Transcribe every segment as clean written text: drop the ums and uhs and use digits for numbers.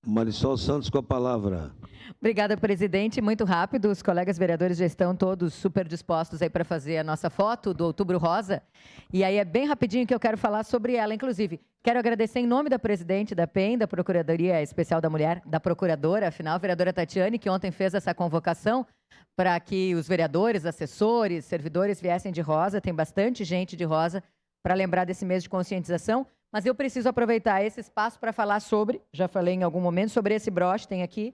Marisol Santos com a palavra. Obrigada, presidente. Muito rápido, os colegas vereadores já estão todos super dispostos aí para fazer a nossa foto do Outubro Rosa. E aí é bem rapidinho que eu quero falar sobre ela. Inclusive, quero agradecer em nome da presidente da PEN, da Procuradoria Especial da Mulher, da procuradora, afinal, a vereadora Tatiane, que ontem fez essa convocação para que os vereadores, assessores, servidores viessem de rosa. Tem bastante gente de rosa para lembrar desse mês de conscientização. Mas eu preciso aproveitar esse espaço para falar sobre, já falei em algum momento, sobre esse broche, tem aqui.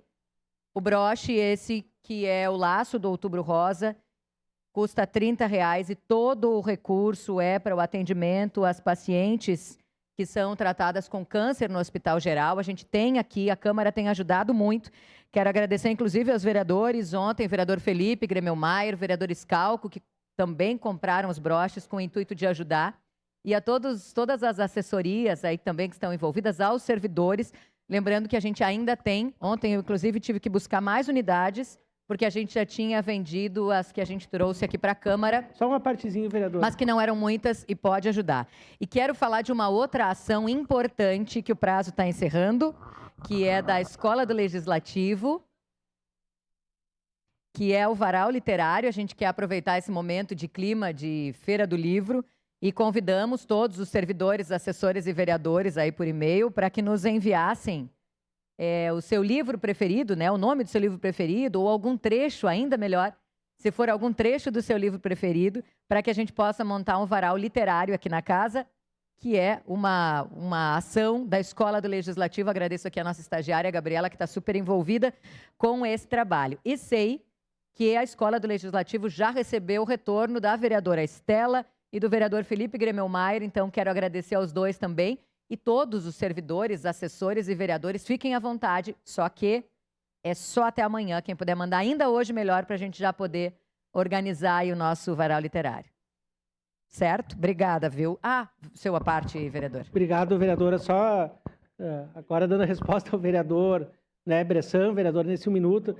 O broche, esse que é o laço do Outubro Rosa, custa R$30 e todo o recurso é para o atendimento às pacientes que são tratadas com câncer no Hospital Geral. A gente tem aqui, a Câmara tem ajudado muito. Quero agradecer, inclusive, aos vereadores. Ontem, o vereador Felipe Gremel-Maier, o vereador Scalco, que também compraram os broches com o intuito de ajudar. E a todas as assessorias aí também que estão envolvidas, aos servidores. Lembrando que a gente ainda tem, ontem eu inclusive tive que buscar mais unidades, porque a gente já tinha vendido as que a gente trouxe aqui para a Câmara. Só uma partezinha, vereador. Mas que não eram muitas e pode ajudar. E quero falar de uma outra ação importante que o prazo está encerrando, que é da Escola do Legislativo, que é o Varal Literário. A gente quer aproveitar esse momento de clima de Feira do Livro e convidamos todos os servidores, assessores e vereadores aí por e-mail para que nos enviassem o seu livro preferido, né, o nome do seu livro preferido ou algum trecho, ainda melhor, se for algum trecho do seu livro preferido, para que a gente possa montar um varal literário aqui na casa, que é uma ação da Escola do Legislativo. Agradeço aqui a nossa estagiária, a Gabriela, que está super envolvida com esse trabalho. E sei que a Escola do Legislativo já recebeu o retorno da vereadora Estela e do vereador Felipe Gremel-Maier, então quero agradecer aos dois também, e todos os servidores, assessores e vereadores, fiquem à vontade, só que é só até amanhã, quem puder mandar ainda hoje melhor, para a gente já poder organizar aí o nosso varal literário. Certo? Obrigada, viu? Sua parte, vereador. Obrigado, vereadora. Só agora dando a resposta ao vereador, né, Bressan, vereador, nesse 1 minuto.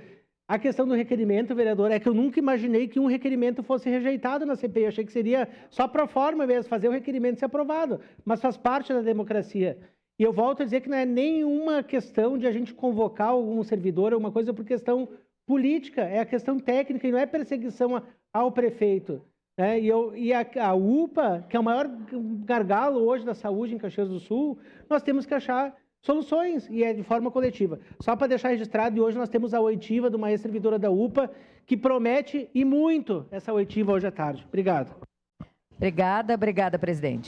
A questão do requerimento, vereador, é que eu nunca imaginei que um requerimento fosse rejeitado na CPI. Eu achei que seria só para forma mesmo, fazer o requerimento ser aprovado. Mas faz parte da democracia. E eu volto a dizer que não é nenhuma questão de a gente convocar algum servidor, alguma coisa por questão política. É a questão técnica e não é perseguição ao prefeito. Né? E a UPA, que é o maior gargalo hoje da saúde em Caxias do Sul, nós temos que achar soluções, e é de forma coletiva. Só para deixar registrado, e hoje nós temos a oitiva de uma ex-servidora da UPA, que promete, e muito, essa oitiva hoje à tarde. Obrigado. Obrigada, presidente.